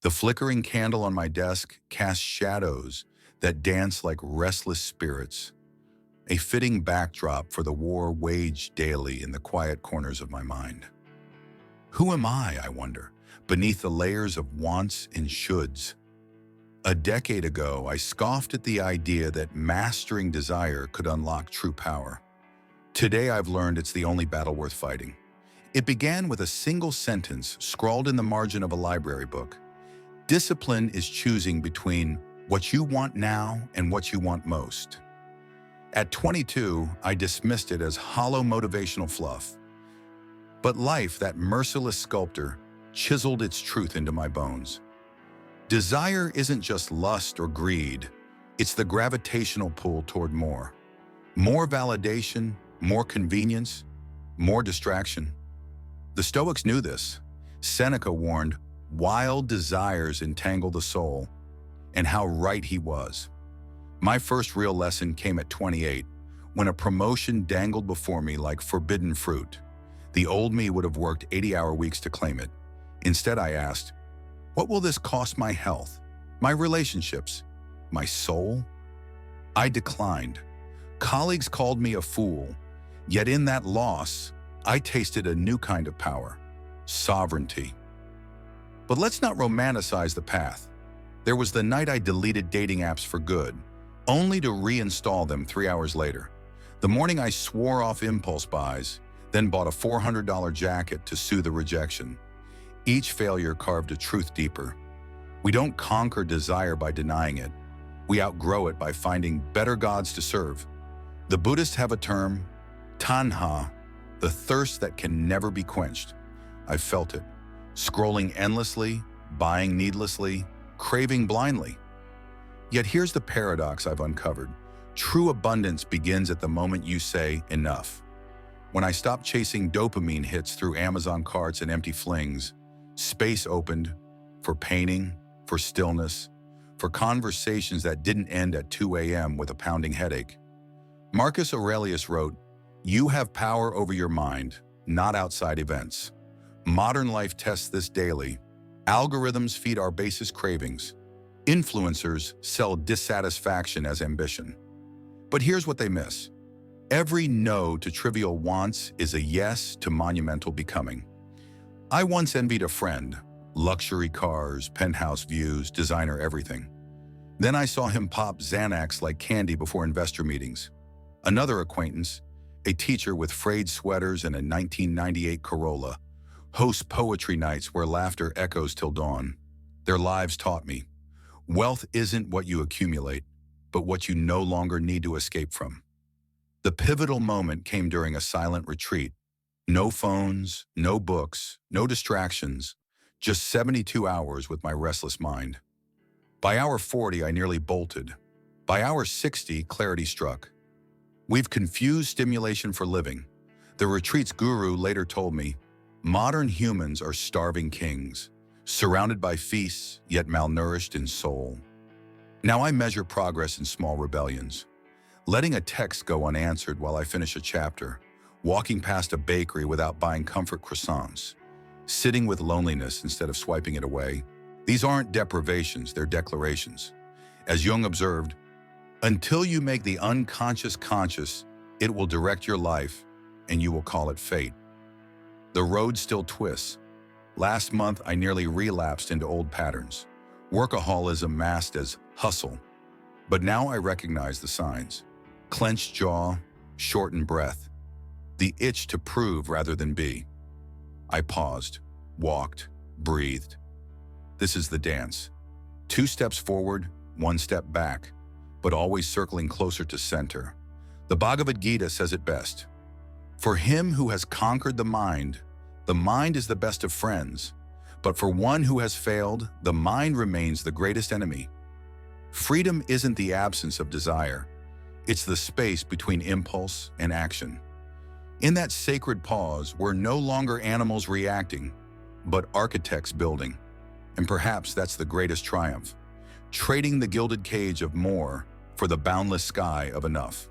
The flickering candle on my desk casts shadows that dance like restless spirits, a fitting backdrop for the war waged daily in the quiet corners of my mind. Who am I wonder, beneath the layers of wants and shoulds? A decade ago, I scoffed at the idea that mastering desire could unlock true power. Today, I've learned it's the only battle worth fighting. It began with a single sentence scrawled in the margin of a library book. Discipline is choosing between what you want now and what you want most. At 22, I dismissed it as hollow motivational fluff. But life, that merciless sculptor, chiseled its truth into my bones. Desire isn't just lust or greed, it's the gravitational pull toward more. More validation, more convenience, more distraction. The Stoics knew this. Seneca warned, "Wild desires entangle the soul," and how right he was. My first real lesson came at 28, when a promotion dangled before me like forbidden fruit. The old me would have worked 80-hour weeks to claim it. Instead, I asked, what will this cost my health, my relationships, my soul? I declined. Colleagues called me a fool, yet in that loss, I tasted a new kind of power, sovereignty. But let's not romanticize the path. There was the night I deleted dating apps for good, only to reinstall them 3 hours later. The morning I swore off impulse buys, then bought a $400 jacket to soothe the rejection. Each failure carved a truth deeper. We don't conquer desire by denying it. We outgrow it by finding better gods to serve. The Buddhists have a term, tanha, the thirst that can never be quenched. I felt it, scrolling endlessly, buying needlessly, craving blindly. Yet here's the paradox I've uncovered. True abundance begins at the moment you say enough. When I stopped chasing dopamine hits through Amazon carts and empty flings, space opened for painting, for stillness, for conversations that didn't end at 2 a.m. with a pounding headache. Marcus Aurelius wrote, "You have power over your mind, not outside events." Modern life tests this daily. Algorithms feed our basest cravings. Influencers sell dissatisfaction as ambition. But here's what they miss. Every no to trivial wants is a yes to monumental becoming. I once envied a friend, luxury cars, penthouse views, designer everything. Then I saw him pop Xanax like candy before investor meetings. Another acquaintance, a teacher with frayed sweaters and a 1998 Corolla, hosts poetry nights where laughter echoes till dawn. Their lives taught me, wealth isn't what you accumulate, but what you no longer need to escape from. The pivotal moment came during a silent retreat. No phones, no books, no distractions, just 72 hours with my restless mind. By hour 40, I nearly bolted. By hour 60, clarity struck. We've confused stimulation for living. The retreat's guru later told me, modern humans are starving kings, surrounded by feasts, yet malnourished in soul. Now I measure progress in small rebellions. Letting a text go unanswered while I finish a chapter, walking past a bakery without buying comfort croissants, sitting with loneliness instead of swiping it away. These aren't deprivations, they're declarations. As Jung observed, until you make the unconscious conscious, it will direct your life, and you will call it fate. The road still twists. Last month, I nearly relapsed into old patterns. Workaholism masked as hustle. But now I recognize the signs. Clenched jaw, shortened breath. The itch to prove rather than be. I paused, walked, breathed. This is the dance. 2 steps forward, 1 step back, but always circling closer to center. The Bhagavad Gita says it best. For him who has conquered the mind is the best of friends. But for one who has failed, the mind remains the greatest enemy. Freedom isn't the absence of desire. It's the space between impulse and action. In that sacred pause, we're no longer animals reacting, but architects building. And perhaps that's the greatest triumph, trading the gilded cage of more for the boundless sky of enough.